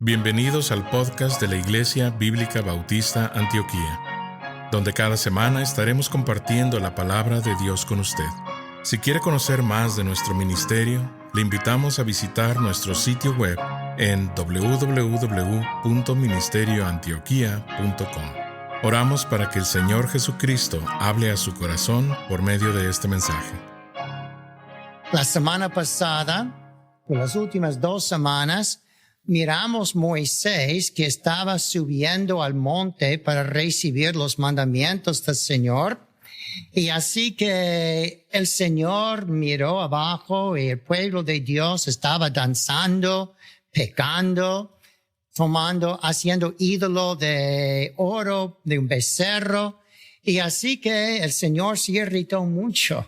Bienvenidos al podcast de la Iglesia Bíblica Bautista Antioquía, donde cada semana estaremos compartiendo la palabra de Dios con usted. Si quiere conocer más de nuestro ministerio, le invitamos a visitar nuestro sitio web en www.ministerioantioquia.com. Oramos para que el Señor Jesucristo hable a su corazón por medio de este mensaje. La semana pasada, por las últimas 2 semanas, miramos Moisés que estaba subiendo al monte para recibir los mandamientos del Señor. Y así que el Señor miró abajo y el pueblo de Dios estaba danzando, pecando, haciendo ídolo de oro, de un becerro. Y así que el Señor se irritó mucho.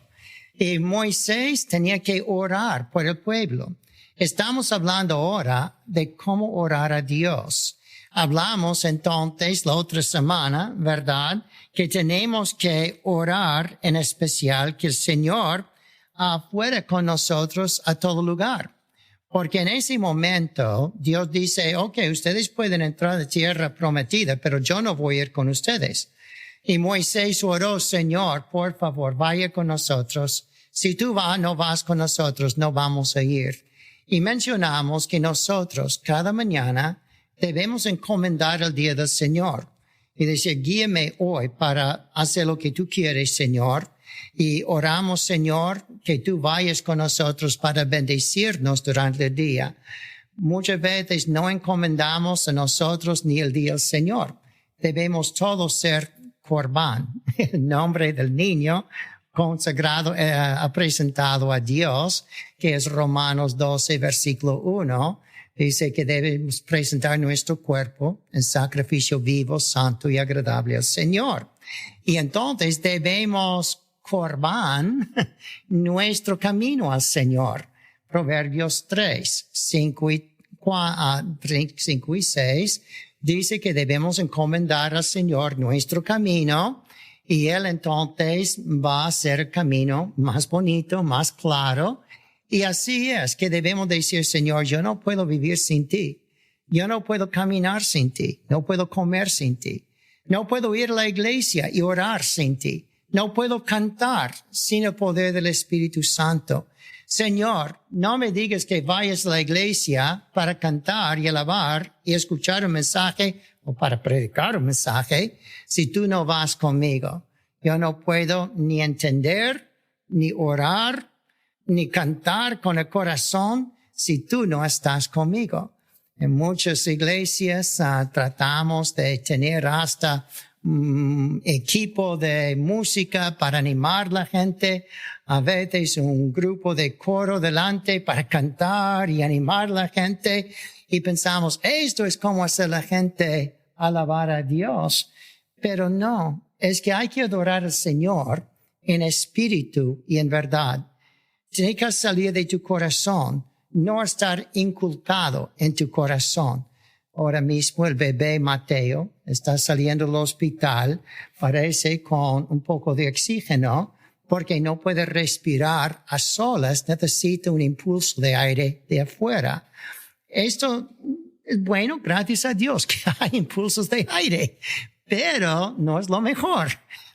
Y Moisés tenía que orar por el pueblo. Estamos hablando ahora de cómo orar a Dios. Hablamos entonces la otra semana, ¿verdad?, que tenemos que orar en especial que el Señor fuera con nosotros a todo lugar. Porque en ese momento Dios dice, ustedes pueden entrar a la tierra prometida, pero yo no voy a ir con ustedes. Y Moisés oró, Señor, por favor, vaya con nosotros. Si tú no vas con nosotros, no vamos a ir. Y mencionamos que nosotros cada mañana debemos encomendar el día del Señor y decir, guíame hoy para hacer lo que tú quieres, Señor. Y oramos, Señor, que tú vayas con nosotros para bendecirnos durante el día. Muchas veces no encomendamos a nosotros ni el día del Señor. Debemos todos ser Corbán, el nombre del niño consagrado, presentado a Dios, que es Romanos 12, versículo 1, dice que debemos presentar nuestro cuerpo en sacrificio vivo, santo y agradable al Señor. Y entonces debemos corbán nuestro camino al Señor. Proverbios 3, 5 y 6 dice que debemos encomendar al Señor nuestro camino. Y Él entonces va a hacer el camino más bonito, más claro. Y así es que debemos decir, Señor, yo no puedo vivir sin ti. Yo no puedo caminar sin ti. No puedo comer sin ti. No puedo ir a la iglesia y orar sin ti. No puedo cantar sin el poder del Espíritu Santo. Señor, no me digas que vayas a la iglesia para cantar y alabar y escuchar un mensaje o para predicar un mensaje si tú no vas conmigo. Yo no puedo ni entender, ni orar, ni cantar con el corazón si tú no estás conmigo. En muchas iglesias tratamos de tener hasta equipo de música para animar a la gente, a veces un grupo de coro delante para cantar y animar a la gente, y pensamos, esto es como hacer la gente alabar a Dios. Pero no, es que hay que adorar al Señor en espíritu y en verdad. Tiene que salir de tu corazón, no estar inculcado en tu corazón. Ahora mismo el bebé Mateo está saliendo del hospital, parece con un poco de oxígeno, porque no puede respirar a solas, necesita un impulso de aire de afuera. Esto es bueno, gracias a Dios que hay impulsos de aire, pero no es lo mejor.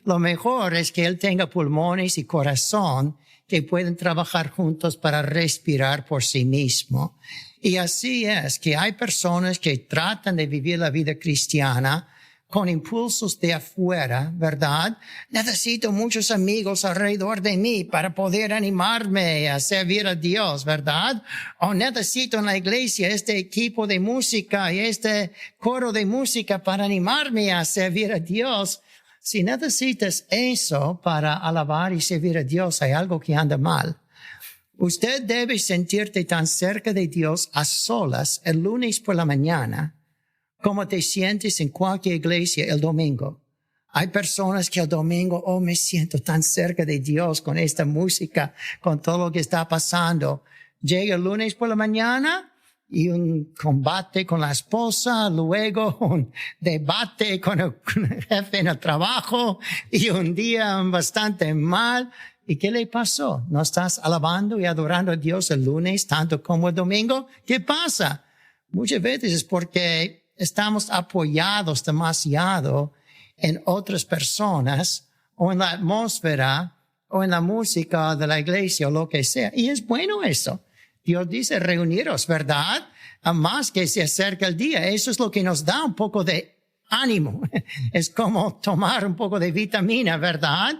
Lo mejor es que él tenga pulmones y corazón que pueden trabajar juntos para respirar por sí mismo. Y así es que hay personas que tratan de vivir la vida cristiana con impulsos de afuera, ¿verdad? Necesito muchos amigos alrededor de mí para poder animarme a servir a Dios, ¿verdad? O necesito en la iglesia este equipo de música y este coro de música para animarme a servir a Dios. Si necesitas eso para alabar y servir a Dios, hay algo que anda mal. Usted debe sentirte tan cerca de Dios a solas el lunes por la mañana como te sientes en cualquier iglesia el domingo. Hay personas que el domingo, me siento tan cerca de Dios con esta música, con todo lo que está pasando. Llega el lunes por la mañana y un combate con la esposa, luego un debate con el jefe en el trabajo y un día bastante mal. ¿Y qué le pasó? ¿No estás alabando y adorando a Dios el lunes tanto como el domingo? ¿Qué pasa? muchas veces es porque estamos apoyados demasiado en otras personas o en la atmósfera o en la música de la iglesia o lo que sea. Y es bueno eso. Dios dice reuniros, ¿verdad? A más que se acerca el día. Eso es lo que nos da un poco de ánimo. Es como tomar un poco de vitamina, ¿verdad?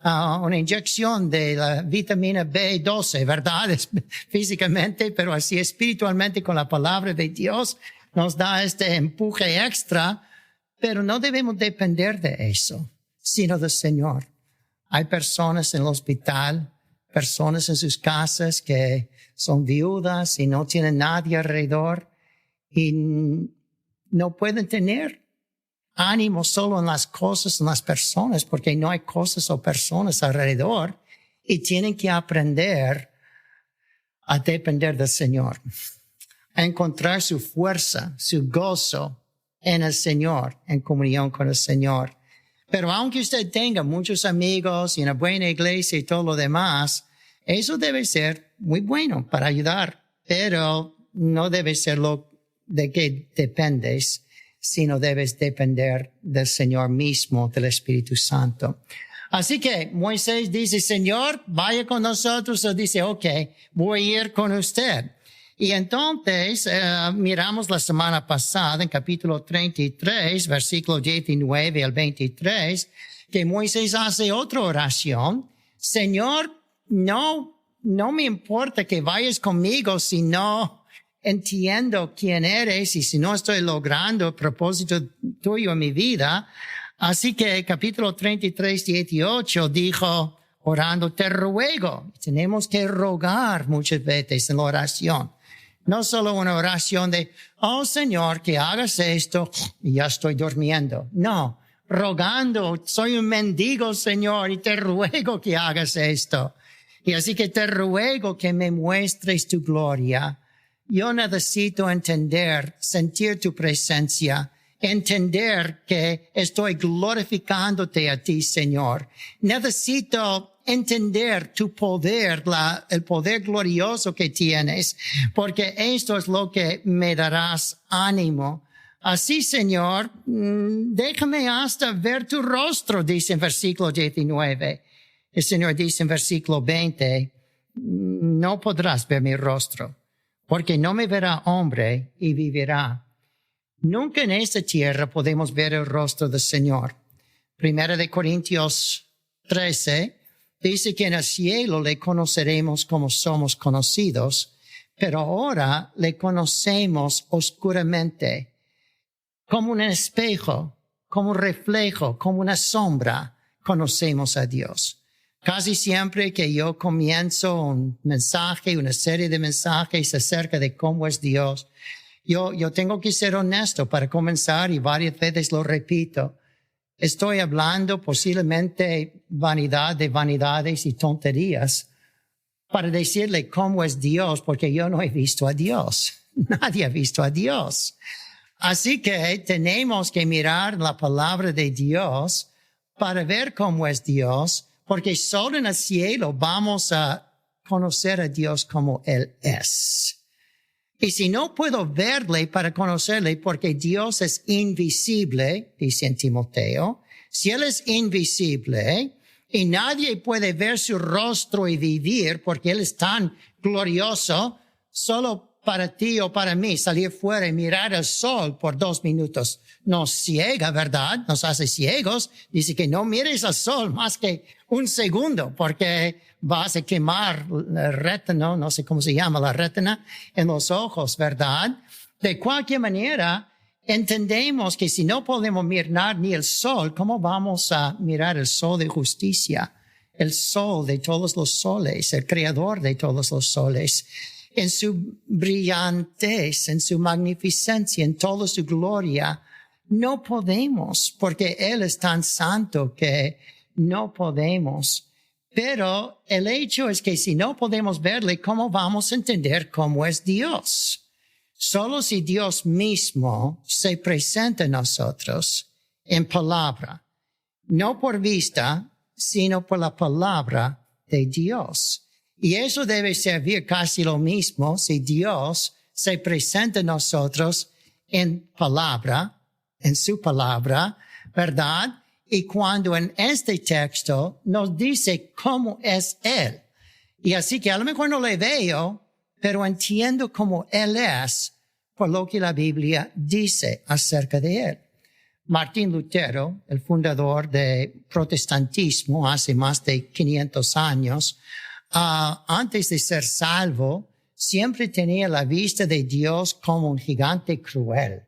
Una inyección de la vitamina B12, ¿verdad? Es físicamente, pero así espiritualmente con la palabra de Dios nos da este empuje extra, pero no debemos depender de eso, sino del Señor. Hay personas en el hospital, personas en sus casas que son viudas y no tienen nadie alrededor y no pueden tener ánimo solo en las cosas, en las personas, porque no hay cosas o personas alrededor y tienen que aprender a depender del Señor, a encontrar su fuerza, su gozo en el Señor, en comunión con el Señor. Pero aunque usted tenga muchos amigos y una buena iglesia y todo lo demás, eso debe ser muy bueno para ayudar, pero no debe ser lo de que dependes, sino debes depender del Señor mismo, del Espíritu Santo. Así que Moisés dice, Señor, vaya con nosotros, o dice, ok, voy a ir con usted. Y entonces, miramos la semana pasada en capítulo 33, versículo 19 al 23, que Moisés hace otra oración. Señor, no me importa que vayas conmigo si no entiendo quién eres y si no estoy logrando el propósito tuyo en mi vida. Así que capítulo 33, 18 dijo, orando, te ruego. Tenemos que rogar muchas veces en la oración. No solo una oración de, oh Señor, que hagas esto y ya estoy durmiendo. No, rogando, soy un mendigo, Señor, y te ruego que hagas esto. Y así que te ruego que me muestres tu gloria. Yo necesito entender, sentir tu presencia, entender que estoy glorificándote a ti, Señor. Necesito entender tu poder, el poder glorioso que tienes, porque esto es lo que me darás ánimo. Así, Señor, déjame hasta ver tu rostro, dice en versículo 19. El Señor dice en versículo 20, no podrás ver mi rostro, porque no me verá hombre y vivirá. Nunca en esta tierra podemos ver el rostro del Señor. Primera de Corintios 13 dice que en el cielo le conoceremos como somos conocidos, pero ahora le conocemos oscuramente, como un espejo, como un reflejo, como una sombra, conocemos a Dios. Casi siempre que yo comienzo un mensaje, una serie de mensajes acerca de cómo es Dios, yo tengo que ser honesto para comenzar y varias veces lo repito. Estoy hablando posiblemente vanidad de vanidades y tonterías para decirle cómo es Dios, porque yo no he visto a Dios. Nadie ha visto a Dios. Así que tenemos que mirar la palabra de Dios para ver cómo es Dios, porque solo en el cielo vamos a conocer a Dios como Él es. Y si no puedo verle para conocerle, porque Dios es invisible, dice en Timoteo, si Él es invisible y nadie puede ver su rostro y vivir porque Él es tan glorioso, solo para ti o para mí salir fuera y mirar el sol por 2 minutos nos ciega, ¿verdad? Nos hace ciegos. Dice que no mires al sol más que 1 segundo porque vas a quemar la retina, no sé cómo se llama la retina, en los ojos, ¿verdad? De cualquier manera, entendemos que si no podemos mirar ni el sol, ¿cómo vamos a mirar el sol de justicia? El sol de todos los soles, el creador de todos los soles, en su brillantez, en su magnificencia, en toda su gloria. No podemos, porque Él es tan santo que no podemos. Pero el hecho es que si no podemos verle, ¿cómo vamos a entender cómo es Dios? Solo si Dios mismo se presenta a nosotros en palabra, no por vista, sino por la palabra de Dios. Y eso debe servir casi lo mismo si Dios se presenta a nosotros en palabra, en su palabra, ¿verdad? Y cuando en este texto nos dice cómo es Él. Y así que a lo mejor no le veo, pero entiendo cómo Él es por lo que la Biblia dice acerca de Él. Martín Lutero, el fundador del protestantismo hace más de 500 años, antes de ser salvo, siempre tenía la vista de Dios como un gigante cruel,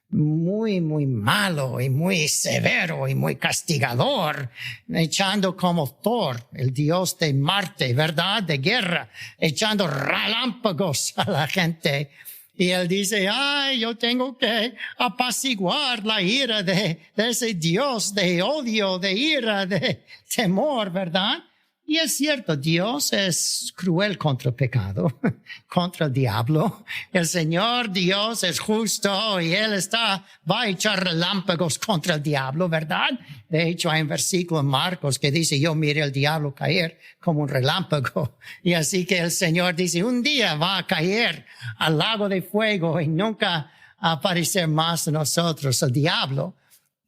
muy, muy malo y muy severo y muy castigador, echando como Thor, el dios de Marte, ¿verdad? De guerra, echando relámpagos a la gente. Y él dice, yo tengo que apaciguar la ira de ese Dios de odio, de ira, de temor, ¿verdad? Y es cierto, Dios es cruel contra el pecado, contra el diablo. El Señor Dios es justo y Él va a echar relámpagos contra el diablo, ¿verdad? De hecho, hay un versículo en Marcos que dice, yo miré al diablo caer como un relámpago. Y así que el Señor dice, un día va a caer al lago de fuego y nunca aparecer más a nosotros, el diablo.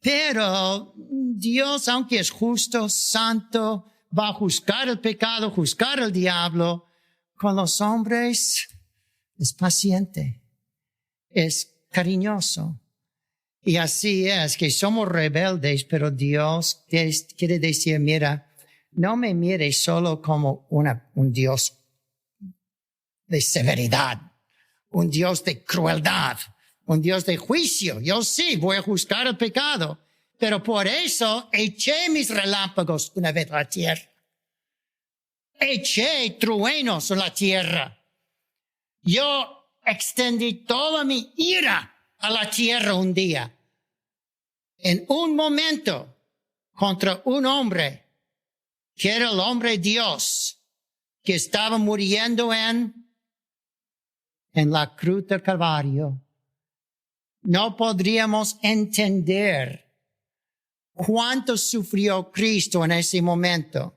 Pero Dios, aunque es justo, santo, va a juzgar el pecado, juzgar el diablo. Con los hombres es paciente, es cariñoso. Y así es que somos rebeldes, pero Dios quiere decir, mira, no me mires solo como un Dios de severidad, un Dios de crueldad, un Dios de juicio. Yo sí voy a juzgar el pecado. Pero por eso eché mis relámpagos una vez a la tierra. Eché truenos a la tierra. Yo extendí toda mi ira a la tierra un día. En un momento contra un hombre que era el hombre Dios que estaba muriendo en la cruz del Calvario. No podríamos entender cuánto sufrió Cristo en ese momento.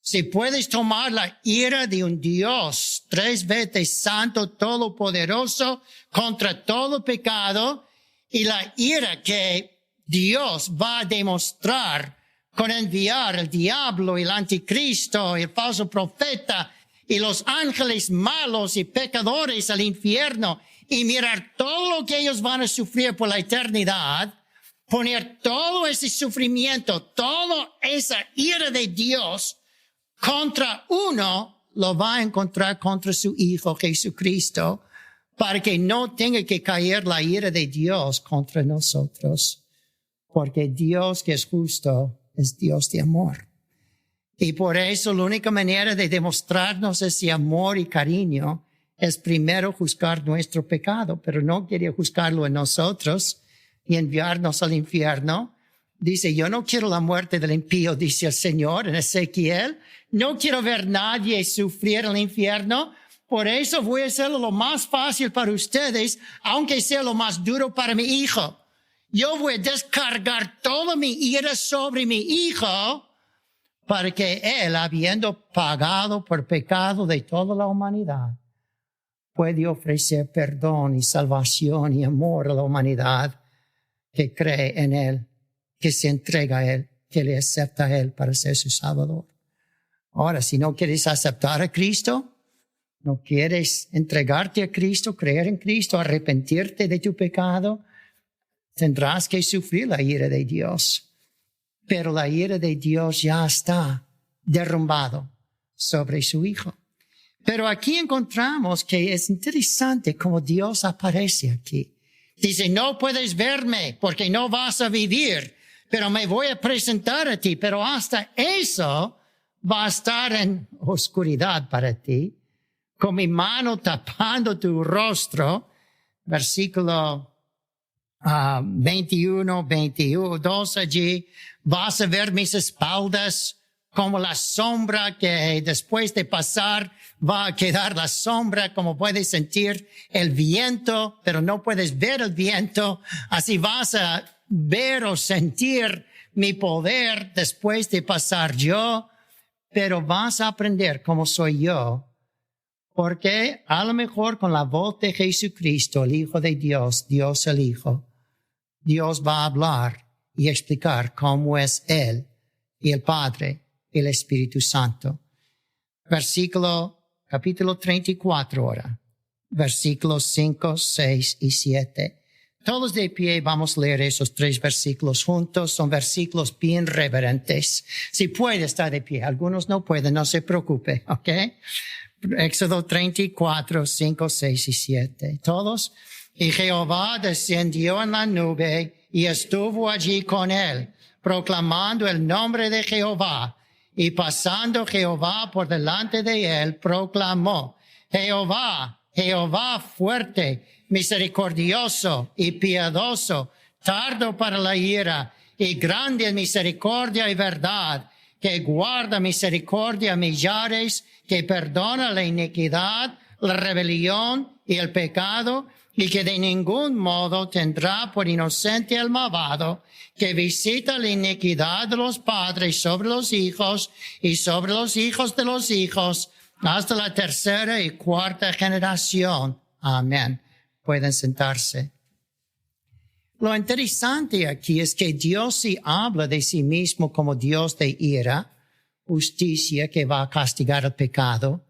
Si puedes tomar la ira de un Dios 3 veces santo, todopoderoso, contra todo pecado, y la ira que Dios va a demostrar con enviar el diablo, el anticristo, el falso profeta, y los ángeles malos y pecadores al infierno, y mirar todo lo que ellos van a sufrir por la eternidad, poner todo ese sufrimiento, toda esa ira de Dios contra uno, lo va a encontrar contra su Hijo Jesucristo, para que no tenga que caer la ira de Dios contra nosotros. Porque Dios que es justo es Dios de amor. Y por eso la única manera de demostrarnos ese amor y cariño es primero juzgar nuestro pecado, pero no quiere juzgarlo en nosotros y enviarnos al infierno. Dice, yo no quiero la muerte del impío, dice el Señor en Ezequiel. No quiero ver nadie sufrir en el infierno. Por eso voy a hacerlo lo más fácil para ustedes, aunque sea lo más duro para mi hijo. Yo voy a descargar toda mi ira sobre mi hijo para que él, habiendo pagado por pecado de toda la humanidad, puede ofrecer perdón y salvación y amor a la humanidad que cree en él, que se entrega a él, que le acepta a él para ser su salvador. Ahora, si no quieres aceptar a Cristo, no quieres entregarte a Cristo, creer en Cristo, arrepentirte de tu pecado, tendrás que sufrir la ira de Dios. Pero la ira de Dios ya está derrumbado sobre su Hijo. Pero aquí encontramos que es interesante cómo Dios aparece aquí. Dice, no puedes verme porque no vas a vivir, pero me voy a presentar a ti. Pero hasta eso va a estar en oscuridad para ti, con mi mano tapando tu rostro. Versículo 21, 22 allí. Vas a ver mis espaldas como la sombra que después de pasar va a quedar la sombra, como puedes sentir el viento, pero no puedes ver el viento. Así vas a ver o sentir mi poder después de pasar yo, pero vas a aprender cómo soy yo, Porque a lo mejor con la voz de Jesucristo, el Hijo de Dios, Dios el Hijo, Dios va a hablar y explicar cómo es Él y el Padre y el Espíritu Santo. Capítulo 34 ahora. Versículos 5, 6 y 7. Todos de pie vamos a leer esos 3 versículos juntos. Son versículos bien reverentes. Si puede estar de pie, algunos no pueden, no se preocupe, ¿ok? Éxodo 34, 5, 6 y 7. Todos. Y Jehová descendió en la nube y estuvo allí con él, proclamando el nombre de Jehová. Y pasando Jehová por delante de él, proclamó: Jehová, Jehová fuerte, misericordioso y piadoso, tardo para la ira y grande en misericordia y verdad, que guarda misericordia a millares, que perdona la iniquidad, la rebelión y el pecado, y que de ningún modo tendrá por inocente al malvado, que visita la iniquidad de los padres sobre los hijos y sobre los hijos de los hijos, hasta la 3ª y 4ª generación. Amén. Pueden sentarse. Lo interesante aquí es que Dios sí habla de sí mismo como Dios de ira, justicia, que va a castigar el pecado.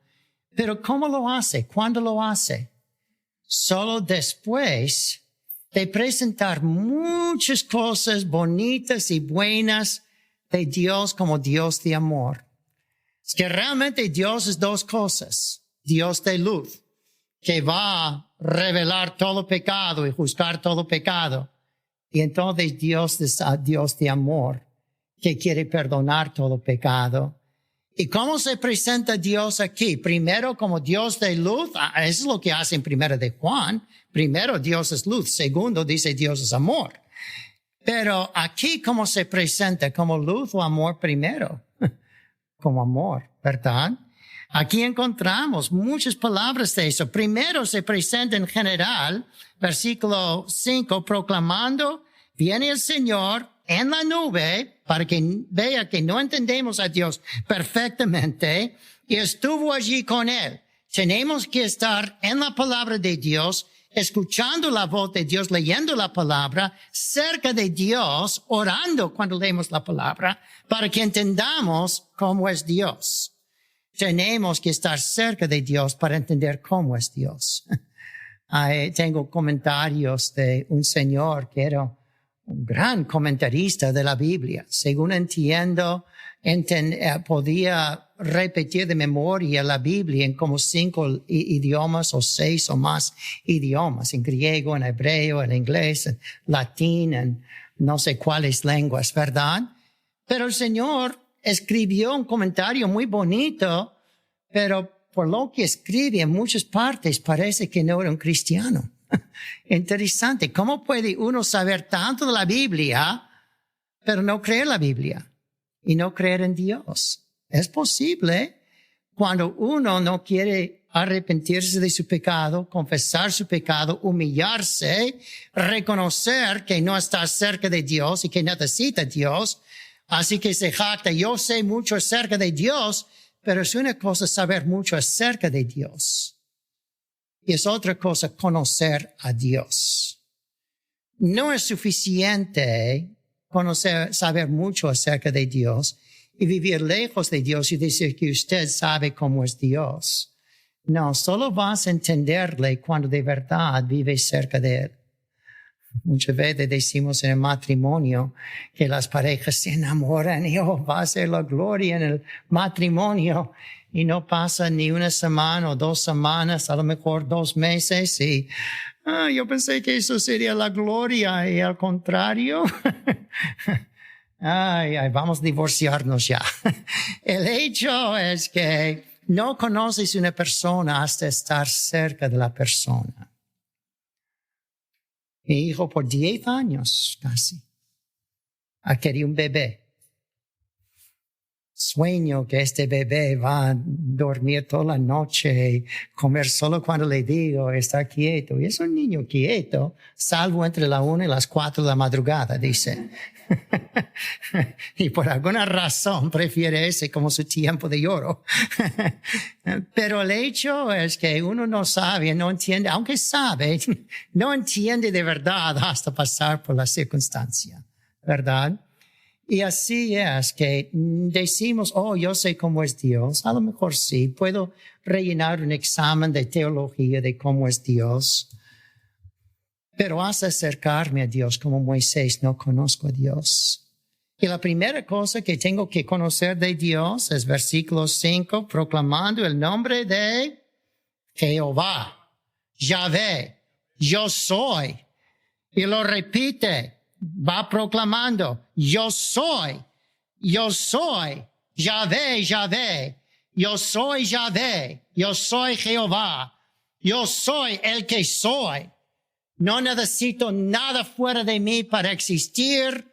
Pero ¿cómo lo hace? ¿Cuándo lo hace? Solo después de presentar muchas cosas bonitas y buenas de Dios como Dios de amor. Es que realmente Dios es 2 cosas. Dios de luz, que va a revelar todo pecado y juzgar todo pecado. Y entonces Dios es Dios de amor, que quiere perdonar todo pecado. ¿Y cómo se presenta Dios aquí? Primero como Dios de luz. Eso es lo que hace en 1 de Juan. Primero, Dios es luz. Segundo, dice Dios es amor. Pero aquí, ¿cómo se presenta? ¿Como luz o amor primero? Como amor, ¿verdad? Aquí encontramos muchas palabras de eso. Primero se presenta en general, versículo 5, proclamando: viene el Señor en la nube, para que vea que no entendemos a Dios perfectamente, y estuvo allí con él. Tenemos que estar en la palabra de Dios, escuchando la voz de Dios, leyendo la palabra, cerca de Dios, orando cuando leemos la palabra, para que entendamos cómo es Dios. Tenemos que estar cerca de Dios para entender cómo es Dios. Tengo comentarios de un señor que era un gran comentarista de la Biblia. Según entiendo, podía repetir de memoria la Biblia en como 5 idiomas o 6 o más idiomas, en griego, en hebreo, en inglés, en latín, en no sé cuáles lenguas, ¿verdad? Pero el Señor escribió un comentario muy bonito, pero por lo que escribe en muchas partes parece que no era un cristiano. Interesante. ¿Cómo puede uno saber tanto de la Biblia, pero no creer la Biblia y no creer en Dios? Es posible cuando uno no quiere arrepentirse de su pecado, confesar su pecado, humillarse, reconocer que no está cerca de Dios y que necesita a Dios. Así que se jacta: yo sé mucho acerca de Dios, pero es una cosa saber mucho acerca de Dios. Y es otra cosa conocer a Dios. No es suficiente saber mucho acerca de Dios y vivir lejos de Dios y decir que usted sabe cómo es Dios. No, solo vas a entenderle cuando de verdad vives cerca de Él. Muchas veces decimos en el matrimonio que las parejas se enamoran y va a ser la gloria en el matrimonio. Y no pasa ni una semana o 2 semanas, a lo mejor 2 meses, y yo pensé que eso sería la gloria, y al contrario, vamos a divorciarnos ya. El hecho es que no conoces una persona hasta estar cerca de la persona. Mi hijo por 10 años casi quería un bebé. sueño que este bebé va a dormir toda la noche y comer solo cuando le digo, está quieto. Y es un niño quieto, salvo entre la 1 y las 4 de la madrugada, dice. Y por alguna razón prefiere ese como su tiempo de lloro. Pero el hecho es que uno no sabe, no entiende, aunque sabe, no entiende de verdad hasta pasar por la circunstancia, ¿verdad? Y así es que decimos, oh, yo sé cómo es Dios. A lo mejor sí, puedo rellenar un examen de teología de cómo es Dios. Pero hasta acercarme a Dios como Moisés, no conozco a Dios. Y la primera cosa que tengo que conocer de Dios es versículo 5, proclamando el nombre de Jehová, Yahvé, yo soy. Y lo repite. Va proclamando, yo soy, Yahvé, Yahvé, yo soy Yahvé, yo soy Jehová, yo soy el que soy. No necesito nada fuera de mí para existir,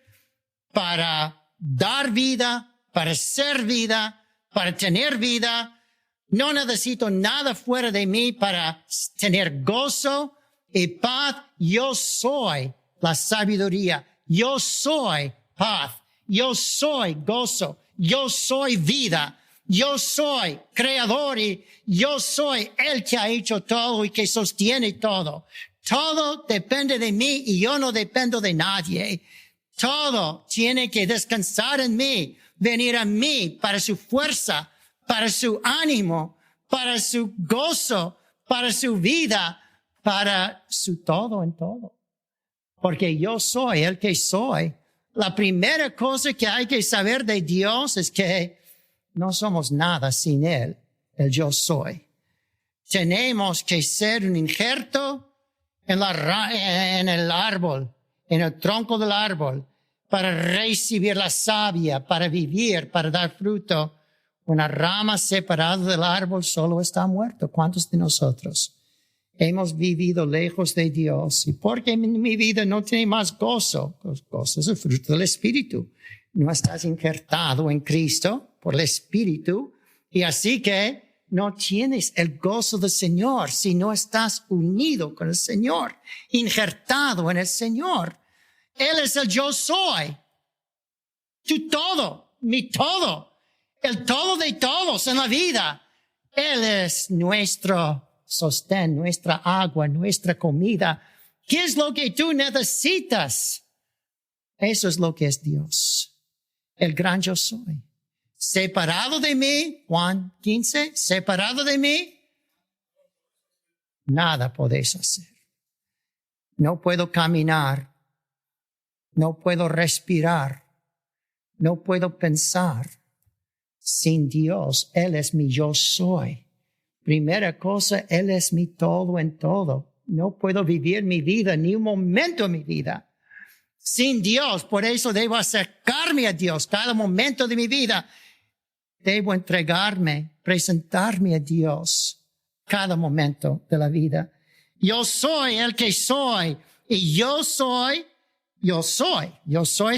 para dar vida, para ser vida, para tener vida. No necesito nada fuera de mí para tener gozo y paz. Yo soy la sabiduría. Yo soy paz. Yo soy gozo. Yo soy vida. Yo soy creador y yo soy el que ha hecho todo y que sostiene todo. Todo depende de mí y yo no dependo de nadie. Todo tiene que descansar en mí, venir a mí para su fuerza, para su ánimo, para su gozo, para su vida, para su todo en todo. Porque yo soy el que soy. La primera cosa que hay que saber de Dios es que no somos nada sin Él, el yo soy. Tenemos que ser un injerto en el árbol, en el tronco del árbol, para recibir la savia, para vivir, para dar fruto. Una rama separada del árbol solo está muerto. ¿Cuántos de nosotros hemos vivido lejos de Dios? ¿Y porque en mi vida no tiene más gozo? Gozo es el fruto del Espíritu. No estás injertado en Cristo por el Espíritu y así que no tienes el gozo del Señor si no estás unido con el Señor, injertado en el Señor. Él es el yo soy. Tu todo, mi todo, el todo de todos en la vida. Él es nuestro sostén, nuestra agua, nuestra comida. ¿Qué es lo que tú necesitas? Eso es lo que es Dios. El gran yo soy. Separado de mí, Juan 15, separado de mí, nada podéis hacer. No puedo caminar, no puedo respirar, no puedo pensar. Sin Dios, Él es mi yo soy. Primera cosa, Él es mi todo en todo. No puedo vivir mi vida, ni un momento en mi vida sin Dios. Por eso debo acercarme a Dios cada momento de mi vida. Debo entregarme, presentarme a Dios cada momento de la vida. Yo soy el que soy y yo soy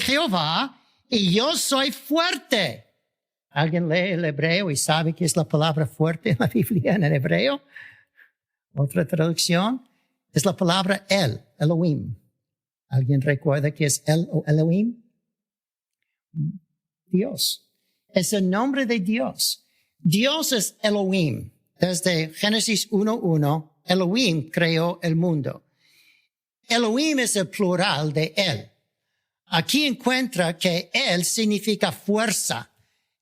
Jehová y yo soy fuerte. ¿Alguien lee el hebreo y sabe qué es la palabra fuerte en la Biblia en el hebreo? Otra traducción es la palabra Elohim. ¿Alguien recuerda qué es Elohim? Dios. Es el nombre de Dios. Dios es Elohim. Desde Génesis 1:1, Elohim creó el mundo. Elohim es el plural de Él. Aquí encuentra que Él significa fuerza.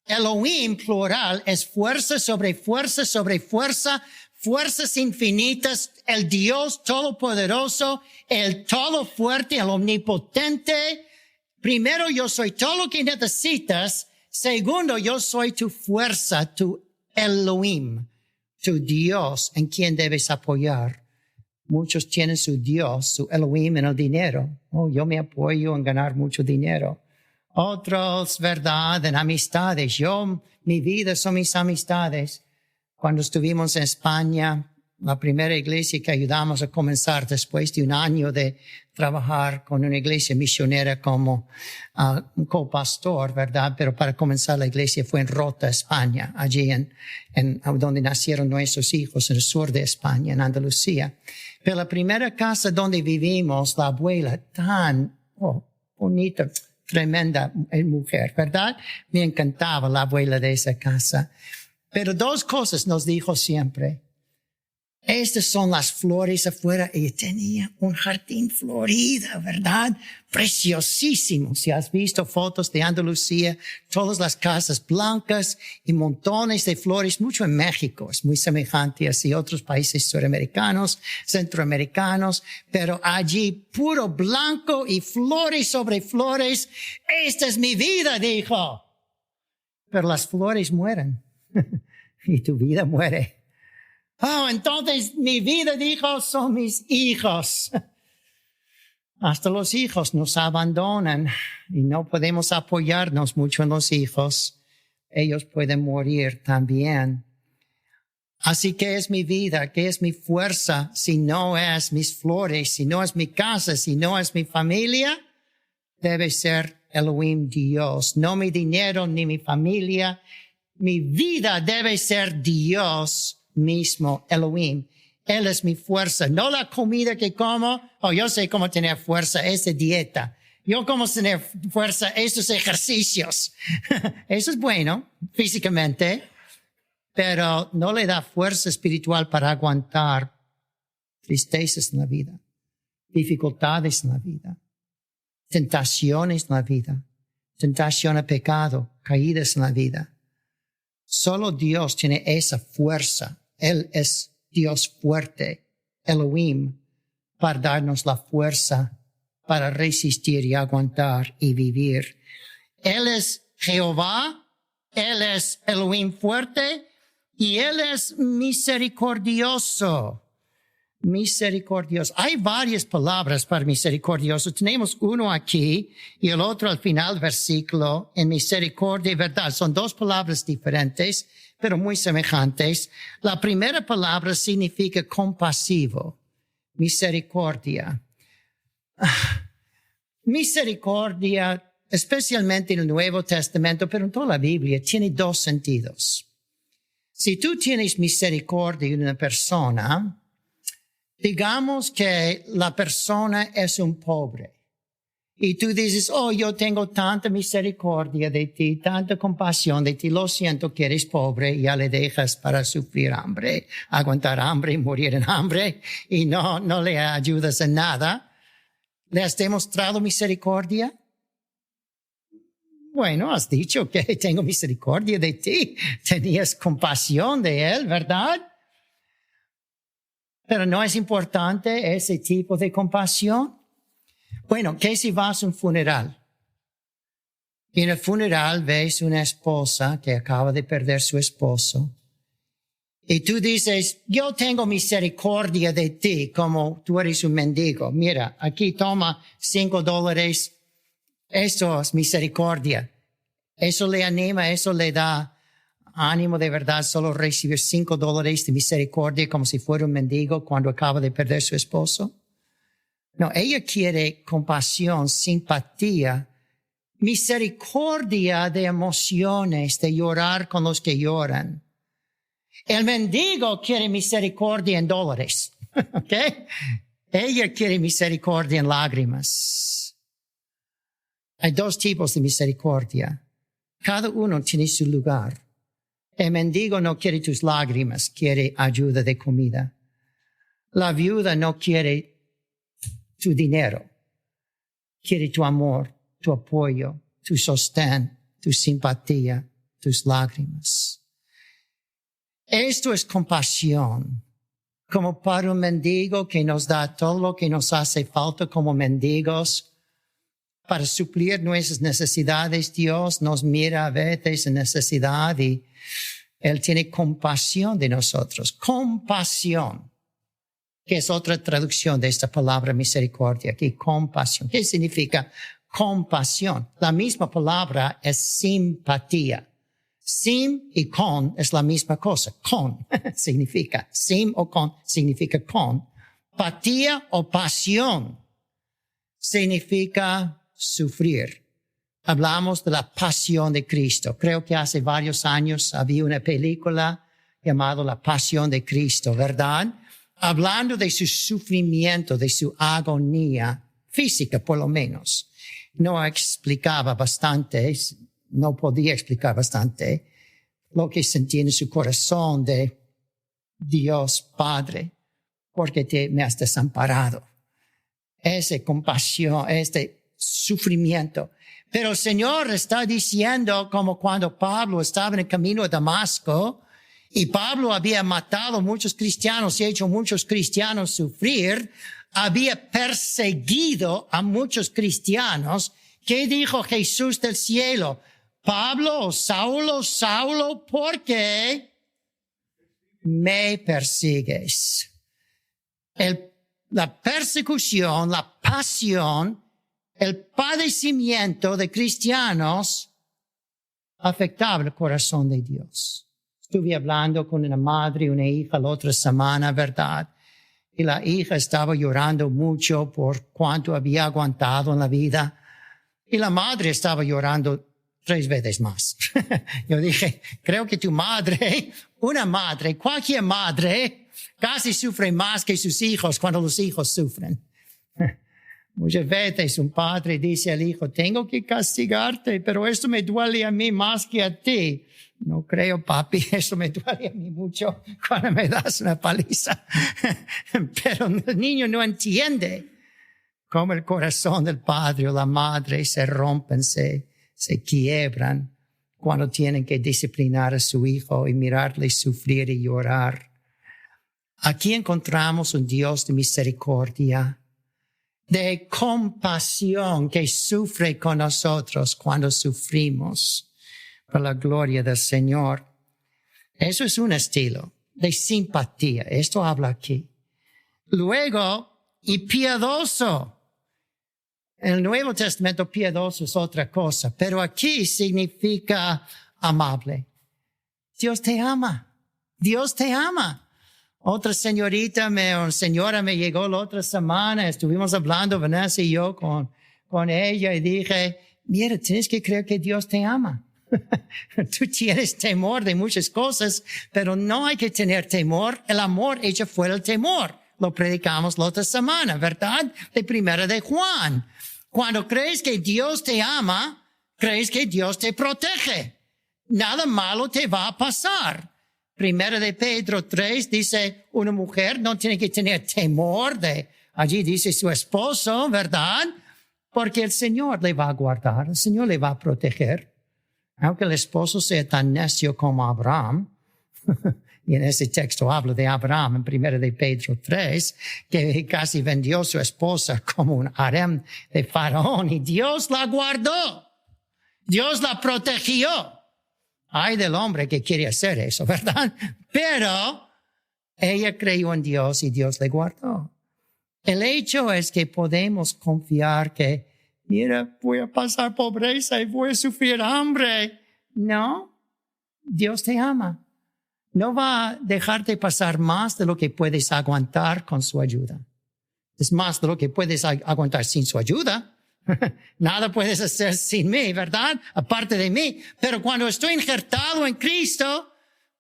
Elohim plural es fuerza sobre fuerza sobre fuerza, fuerzas infinitas, el Dios todopoderoso, el todo fuerte, el omnipotente. Primero, yo soy todo lo que necesitas. Segundo, yo soy tu fuerza, tu Elohim, tu Dios en quien debes apoyar. Muchos tienen su Dios, su Elohim en el dinero. Oh, yo me apoyo en ganar mucho dinero. Otros, verdad, en amistades. Mi vida son mis amistades. Cuando estuvimos en España, la primera iglesia que ayudamos a comenzar después de un año de trabajar con una iglesia misionera como copastor, ¿verdad? Pero para comenzar la iglesia fue en Rota, España, allí en donde nacieron nuestros hijos, en el sur de España, en Andalucía. Pero la primera casa donde vivimos, la abuela tan bonita, tremenda mujer, ¿verdad? Me encantaba la abuela de esa casa. Pero dos cosas nos dijo siempre. Estas son las flores afuera. Ella tenía un jardín florido, ¿verdad? Preciosísimo. Si has visto fotos de Andalucía, todas las casas blancas y montones de flores, mucho en México. Es muy semejante así otros países suramericanos, centroamericanos, pero allí puro blanco y flores sobre flores. Esta es mi vida, dijo. Pero las flores mueren y tu vida muere. Entonces mi vida, dijo, son mis hijos. Hasta los hijos nos abandonan y no podemos apoyarnos mucho en los hijos. Ellos pueden morir también. Así que es mi vida, que es mi fuerza, si no es mis flores, si no es mi casa, si no es mi familia, debe ser Elohim Dios. No mi dinero ni mi familia. Mi vida debe ser Dios mismo, Elohim. Él es mi fuerza, no la comida que como. Yo sé cómo tener fuerza, es de dieta. Yo cómo tener fuerza, esos ejercicios. Eso es bueno, físicamente, pero no le da fuerza espiritual para aguantar tristezas en la vida, dificultades en la vida, tentaciones en la vida, tentación a pecado, caídas en la vida. Solo Dios tiene esa fuerza. Él es Dios fuerte, Elohim, para darnos la fuerza para resistir y aguantar y vivir. Él es Jehová, Él es Elohim fuerte y Él es misericordioso. Misericordioso. Hay varias palabras para misericordioso. Tenemos uno aquí y el otro al final del versículo en misericordia y verdad. Son dos palabras diferentes, pero muy semejantes. La primera palabra significa compasivo. Misericordia. Misericordia, especialmente en el Nuevo Testamento, pero en toda la Biblia, tiene dos sentidos. Si tú tienes misericordia de una persona, digamos que la persona es un pobre y tú dices, yo tengo tanta misericordia de ti, tanta compasión de ti, lo siento que eres pobre, y ya le dejas para sufrir hambre, aguantar hambre y morir en hambre y no le ayudas en nada. ¿Le has demostrado misericordia? Bueno, has dicho que tengo misericordia de ti, tenías compasión de él, ¿verdad? Pero no es importante ese tipo de compasión. Bueno, ¿qué si vas a un funeral? Y en el funeral ves una esposa que acaba de perder su esposo. Y tú dices, yo tengo misericordia de ti como tú eres un mendigo. Mira, aquí toma $5. Eso es misericordia. Eso le anima, eso le da ánimo de verdad, solo recibir $5 de misericordia como si fuera un mendigo cuando acaba de perder su esposo. No, ella quiere compasión, simpatía, misericordia de emociones, de llorar con los que lloran. El mendigo quiere misericordia en dólares, ¿ok? Ella quiere misericordia en lágrimas. Hay dos tipos de misericordia. Cada uno tiene su lugar. El mendigo no quiere tus lágrimas, quiere ayuda de comida. La viuda no quiere tu dinero, quiere tu amor, tu apoyo, tu sostén, tu simpatía, tus lágrimas. Esto es compasión, como para un mendigo que nos da todo lo que nos hace falta como mendigos. Para suplir nuestras necesidades, Dios nos mira a veces en necesidad y Él tiene compasión de nosotros. Compasión, que es otra traducción de esta palabra misericordia. Aquí, compasión. ¿Qué significa compasión? La misma palabra es simpatía. Sim y con es la misma cosa. Con significa, sim o con significa con. Patía o pasión significa sufrir. Hablamos de la pasión de Cristo. Creo que hace varios años había una película llamada La Pasión de Cristo, ¿verdad? Hablando de su sufrimiento, de su agonía física, por lo menos. No explicaba bastante, no podía explicar bastante lo que sentía en su corazón de Dios Padre, porque me has desamparado. Esa compasión, este sufrimiento. Pero el Señor está diciendo, como cuando Pablo estaba en el camino a Damasco, y Pablo había matado a muchos cristianos y hecho a muchos cristianos sufrir, había perseguido a muchos cristianos. ¿Qué dijo Jesús del cielo? Pablo, Saulo, Saulo, ¿por qué me persigues? La persecución, la pasión, el padecimiento de cristianos afectaba el corazón de Dios. Estuve hablando con una madre y una hija la otra semana, ¿verdad? Y la hija estaba llorando mucho por cuánto había aguantado en la vida. Y la madre estaba llorando 3 veces más. Yo dije, creo que tu madre, una madre, cualquier madre, casi sufre más que sus hijos cuando los hijos sufren. Muchas veces un padre dice al hijo, tengo que castigarte, pero esto me duele a mí más que a ti. No creo, papi, eso me duele a mí mucho cuando me das una paliza. Pero el niño no entiende cómo el corazón del padre o la madre se rompen, se quiebran cuando tienen que disciplinar a su hijo y mirarle sufrir y llorar. Aquí encontramos un Dios de misericordia, de compasión que sufre con nosotros cuando sufrimos por la gloria del Señor. Eso es un estilo de simpatía. Esto habla aquí. Luego, y piadoso. En el Nuevo Testamento piadoso es otra cosa, pero aquí significa amable. Dios te ama. Dios te ama. Otra señora me llegó la otra semana, estuvimos hablando, Vanessa y yo, con ella, y dije, mira, tienes que creer que Dios te ama. Tú tienes temor de muchas cosas, pero no hay que tener temor. El amor echa fuera el temor. Lo predicamos la otra semana, ¿verdad? De 1 de Juan. Cuando crees que Dios te ama, crees que Dios te protege. Nada malo te va a pasar. 1 de Pedro 3 dice, una mujer no tiene que tener temor allí dice su esposo, ¿verdad? Porque el Señor le va a guardar, el Señor le va a proteger. Aunque el esposo sea tan necio como Abraham, y en ese texto habla de Abraham en 1 de Pedro 3, que casi vendió a su esposa como un harem de faraón, y Dios la guardó. Dios la protegió. Ay del hombre que quiere hacer eso, ¿verdad? Pero ella creyó en Dios y Dios le guardó. El hecho es que podemos confiar que, mira, voy a pasar pobreza y voy a sufrir hambre. No, Dios te ama. No va a dejarte pasar más de lo que puedes aguantar con su ayuda. Es más de lo que puedes aguantar sin su ayuda. Nada puedes hacer sin mí, ¿verdad? Aparte de mí. Pero cuando estoy injertado en Cristo,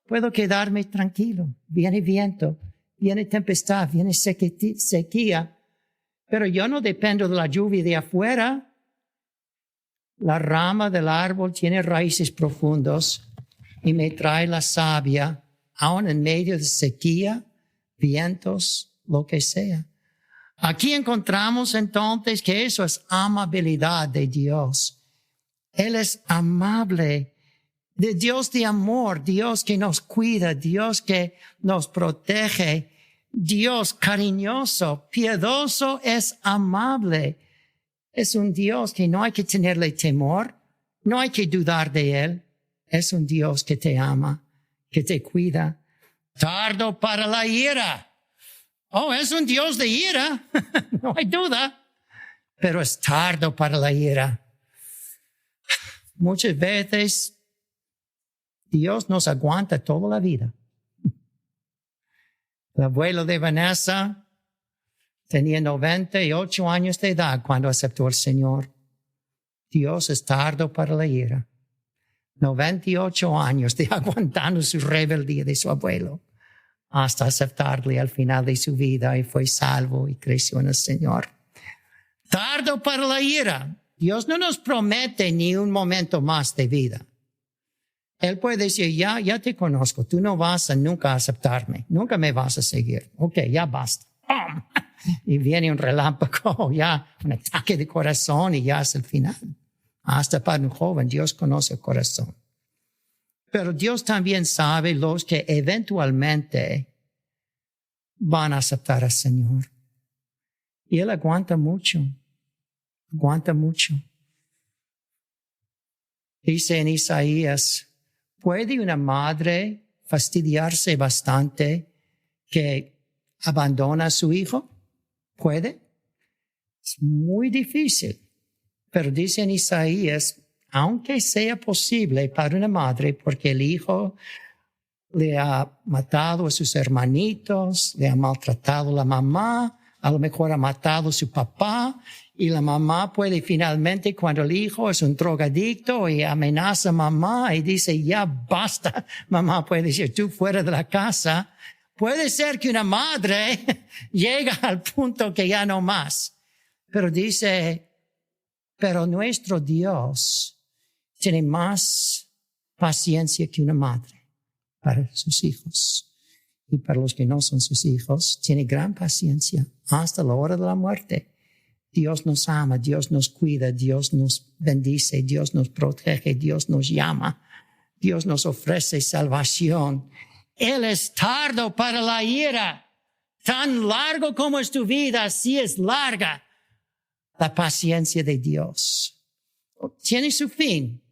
puedo quedarme tranquilo. Viene viento, viene tempestad, viene sequía. Pero yo no dependo de la lluvia de afuera. La rama del árbol tiene raíces profundas y me trae la savia, aun en medio de sequía, vientos, lo que sea. Aquí encontramos entonces que eso es amabilidad de Dios. Él es amable, de Dios de amor, Dios que nos cuida, Dios que nos protege, Dios cariñoso, piadoso, es amable. Es un Dios que no hay que tenerle temor, no hay que dudar de Él. Es un Dios que te ama, que te cuida. Tardo para la ira. Oh, es un Dios de ira, no hay duda, pero es tardo para la ira. Muchas veces Dios nos aguanta toda la vida. El abuelo de Vanessa tenía 98 años de edad cuando aceptó al Señor. Dios es tardo para la ira. 98 años de aguantando su rebeldía de su abuelo hasta aceptarle al final de su vida y fue salvo y creció en el Señor. Tardo para la ira. Dios no nos promete ni un momento más de vida. Él puede decir, ya te conozco, tú no vas a nunca aceptarme, nunca me vas a seguir. Ok, ya basta. ¡Pum! Y viene un relámpago, ya un ataque de corazón y ya es el final. Hasta para un joven, Dios conoce el corazón. Pero Dios también sabe los que eventualmente van a aceptar al Señor. Y Él aguanta mucho. Dice en Isaías, ¿puede una madre fastidiarse bastante que abandona a su hijo? ¿Puede? Es muy difícil. Pero dice en Isaías, aunque sea posible para una madre, porque el hijo le ha matado a sus hermanitos, le ha maltratado a la mamá, a lo mejor ha matado a su papá, y la mamá puede finalmente, cuando el hijo es un drogadicto y amenaza a mamá y dice, ya basta, mamá puede decir, tú fuera de la casa. Puede ser que una madre llega al punto que ya no más. Pero dice, pero nuestro Dios tiene más paciencia que una madre para sus hijos. Y para los que no son sus hijos, tiene gran paciencia hasta la hora de la muerte. Dios nos ama, Dios nos cuida, Dios nos bendice, Dios nos protege, Dios nos llama, Dios nos ofrece salvación. Él es tardo para la ira. Tan largo como es tu vida, así es larga la paciencia de Dios. Tiene su fin.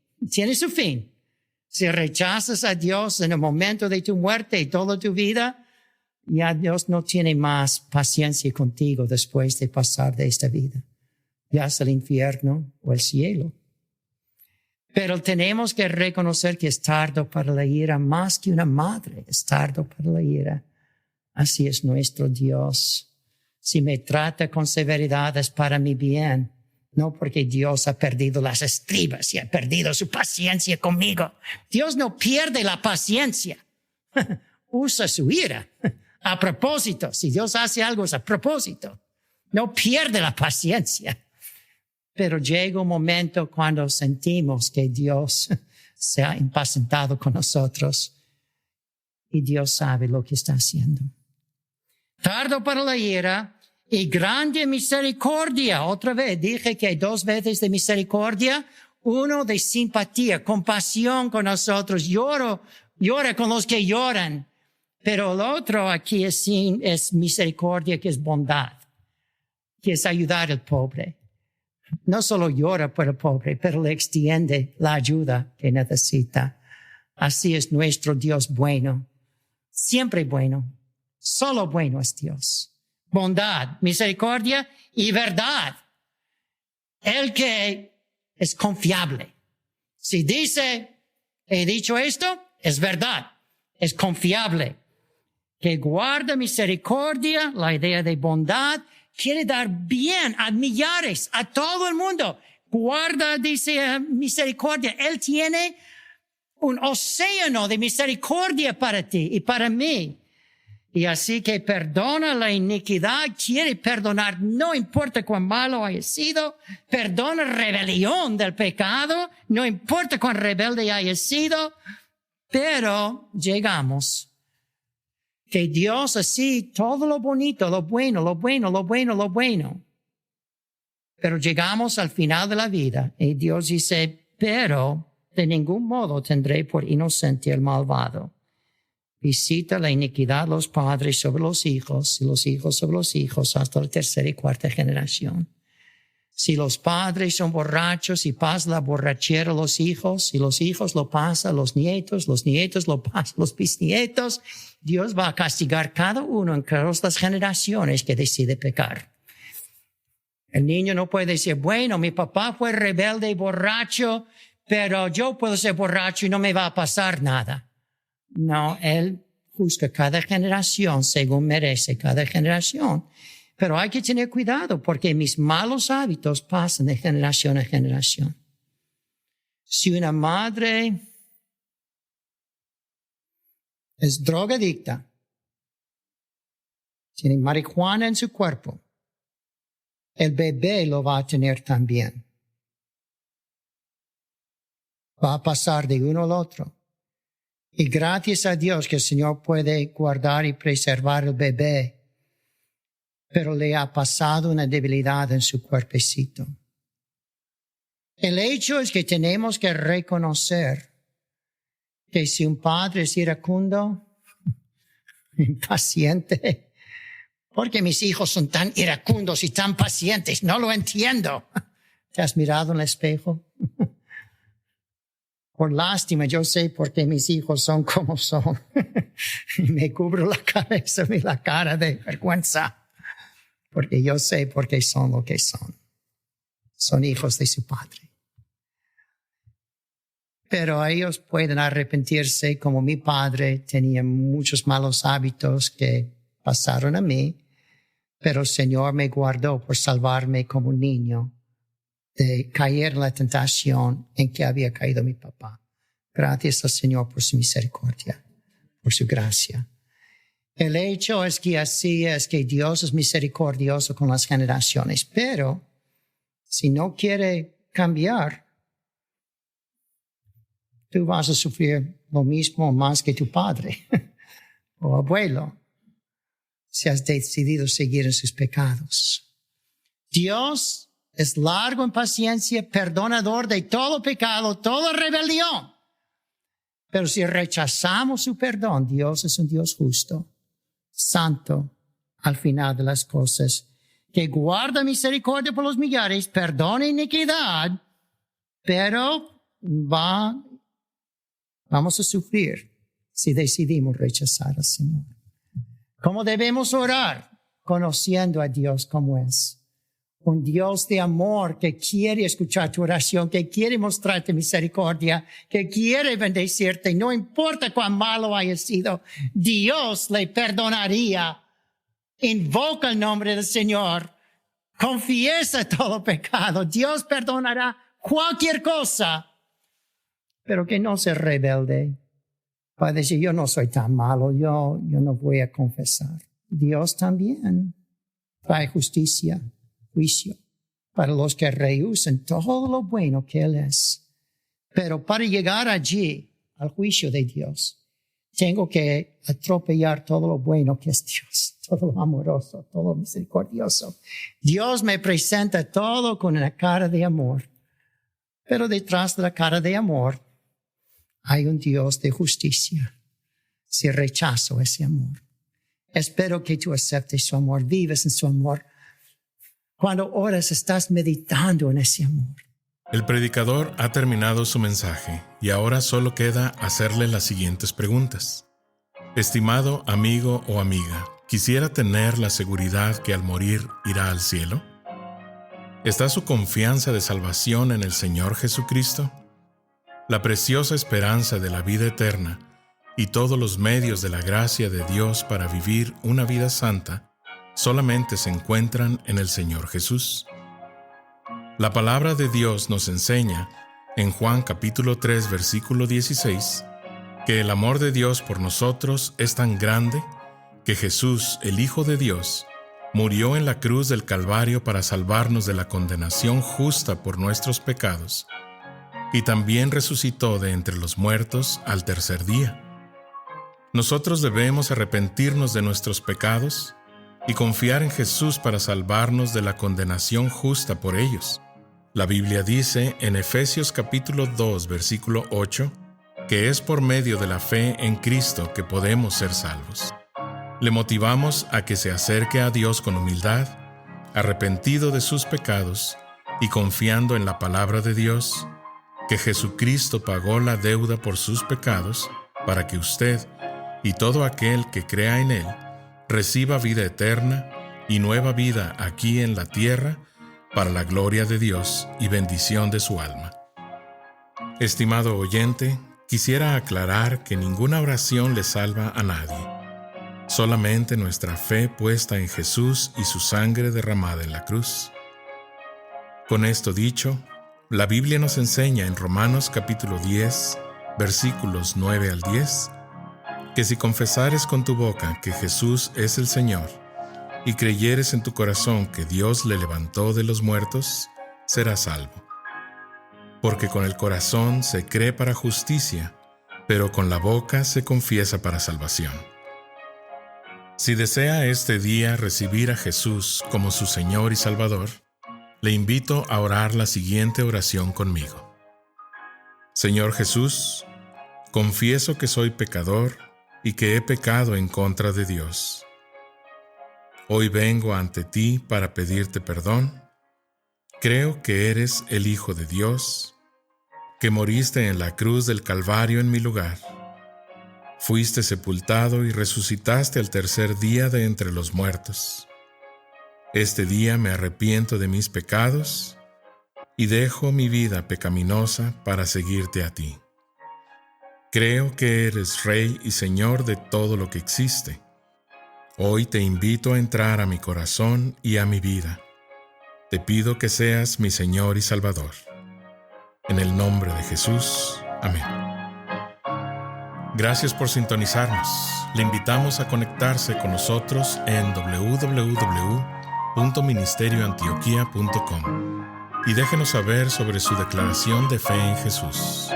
Si rechazas a Dios en el momento de tu muerte y toda tu vida, ya Dios no tiene más paciencia contigo después de pasar de esta vida. Ya es el infierno o el cielo. Pero tenemos que reconocer que es tardo para la ira, más que una madre es tardo para la ira. Así es nuestro Dios. Si me trata con severidad es para mi bien, no porque Dios ha perdido las estribas y ha perdido su paciencia conmigo. Dios no pierde la paciencia. Usa su ira. A propósito, si Dios hace algo es a propósito. No pierde la paciencia. Pero llega un momento cuando sentimos que Dios se ha impacientado con nosotros y Dios sabe lo que está haciendo. Tardo para la ira y grande misericordia. Otra vez dije que hay 2 veces de misericordia. Uno de simpatía, compasión con nosotros. Llora con los que lloran. Pero el otro aquí es misericordia, que es bondad, que es ayudar al pobre. No solo llora por el pobre, pero le extiende la ayuda que necesita. Así es nuestro Dios bueno, siempre bueno, solo bueno es Dios. Bondad, misericordia y verdad. El que es confiable. Si dice, he dicho esto, es verdad, es confiable. Que guarda misericordia, la idea de bondad, quiere dar bien a millares, a todo el mundo. Guarda, dice, misericordia. Él tiene un océano de misericordia para ti y para mí. Y así que perdona la iniquidad, quiere perdonar, no importa cuán malo haya sido, perdona rebelión del pecado, no importa cuán rebelde haya sido, pero llegamos. Que Dios así, todo lo bonito, lo bueno. Pero llegamos al final de la vida y Dios dice, pero de ningún modo tendré por inocente el malvado. Visita la iniquidad de los padres sobre los hijos y los hijos sobre los hijos hasta la 3ª y 4ª generación. Si los padres son borrachos y pasa la borrachera a los hijos, y los hijos lo pasan a los nietos lo pasan a los bisnietos, Dios va a castigar cada uno en cada una de las generaciones que decide pecar. El niño no puede decir, bueno, mi papá fue rebelde y borracho, pero yo puedo ser borracho y no me va a pasar nada. No, Él juzga cada generación según merece cada generación. Pero hay que tener cuidado porque mis malos hábitos pasan de generación a generación. Si una madre es drogadicta, tiene marihuana en su cuerpo, el bebé lo va a tener también. Va a pasar de uno al otro. Y gracias a Dios que el Señor puede guardar y preservar el bebé, pero le ha pasado una debilidad en su cuerpecito. El hecho es que tenemos que reconocer que si un padre es iracundo, impaciente, porque mis hijos son tan iracundos y tan pacientes, no lo entiendo. ¿Te has mirado en el espejo? Por lástima, yo sé por qué mis hijos son como son. Y me cubro la cabeza y la cara de vergüenza. Porque yo sé por qué son lo que son. Son hijos de su padre. Pero ellos pueden arrepentirse como mi padre tenía muchos malos hábitos que pasaron a mí. Pero el Señor me guardó por salvarme como un niño de caer en la tentación en que había caído mi papá. Gracias al Señor por su misericordia, por su gracia. El hecho es que así es que Dios es misericordioso con las generaciones, pero si no quiere cambiar, tú vas a sufrir lo mismo más que tu padre o abuelo si has decidido seguir en sus pecados. Dios es largo en paciencia, perdonador de todo pecado, toda rebelión. Pero si rechazamos su perdón, Dios es un Dios justo, santo, al final de las cosas, que guarda misericordia por los millares, perdona iniquidad, pero vamos a sufrir si decidimos rechazar al Señor. ¿Cómo debemos orar? Conociendo a Dios como es. Un Dios de amor que quiere escuchar tu oración, que quiere mostrarte misericordia, que quiere bendecirte, no importa cuán malo haya sido, Dios le perdonaría. Invoca el nombre del Señor, confiesa todo pecado, Dios perdonará cualquier cosa, pero que no se rebelde para decir yo no soy tan malo, yo no voy a confesar. Dios también trae justicia, juicio para los que rehusan todo lo bueno que Él es. Pero para llegar allí, al juicio de Dios, tengo que atropellar todo lo bueno que es Dios, todo lo amoroso, todo lo misericordioso. Dios me presenta todo con una cara de amor, pero detrás de la cara de amor hay un Dios de justicia. Si rechazo ese amor, espero que tú aceptes su amor, vives en su amor. Cuando oras, estás meditando en ese amor. El predicador ha terminado su mensaje y ahora solo queda hacerle las siguientes preguntas. Estimado amigo o amiga, ¿quisiera tener la seguridad que al morir irá al cielo? ¿Está su confianza de salvación en el Señor Jesucristo? La preciosa esperanza de la vida eterna y todos los medios de la gracia de Dios para vivir una vida santa solamente se encuentran en el Señor Jesús. La palabra de Dios nos enseña, en Juan capítulo 3, versículo 16, que el amor de Dios por nosotros es tan grande que Jesús, el Hijo de Dios, murió en la cruz del Calvario para salvarnos de la condenación justa por nuestros pecados, y también resucitó de entre los muertos al tercer día. Nosotros debemos arrepentirnos de nuestros pecados y confiar en Jesús para salvarnos de la condenación justa por ellos. La Biblia dice en Efesios capítulo 2, versículo 8, que es por medio de la fe en Cristo que podemos ser salvos. Le motivamos a que se acerque a Dios con humildad, arrepentido de sus pecados y confiando en la palabra de Dios, que Jesucristo pagó la deuda por sus pecados para que usted y todo aquel que crea en Él reciba vida eterna y nueva vida aquí en la tierra para la gloria de Dios y bendición de su alma. Estimado oyente, quisiera aclarar que ninguna oración le salva a nadie. Solamente nuestra fe puesta en Jesús y su sangre derramada en la cruz. Con esto dicho, la Biblia nos enseña en Romanos capítulo 10, versículos 9 al 10, que si confesares con tu boca que Jesús es el Señor, y creyeres en tu corazón que Dios le levantó de los muertos, serás salvo. Porque con el corazón se cree para justicia, pero con la boca se confiesa para salvación. Si desea este día recibir a Jesús como su Señor y Salvador, le invito a orar la siguiente oración conmigo. Señor Jesús, confieso que soy pecador y que he pecado en contra de Dios. Hoy vengo ante ti para pedirte perdón. Creo que eres el Hijo de Dios, que moriste en la cruz del Calvario en mi lugar. Fuiste sepultado y resucitaste al tercer día de entre los muertos. Este día me arrepiento de mis pecados y dejo mi vida pecaminosa para seguirte a ti. Creo que eres Rey y Señor de todo lo que existe. Hoy te invito a entrar a mi corazón y a mi vida. Te pido que seas mi Señor y Salvador. En el nombre de Jesús. Amén. Gracias por sintonizarnos. Le invitamos a conectarse con nosotros en www.ministerioantioquia.com y déjenos saber sobre su declaración de fe en Jesús.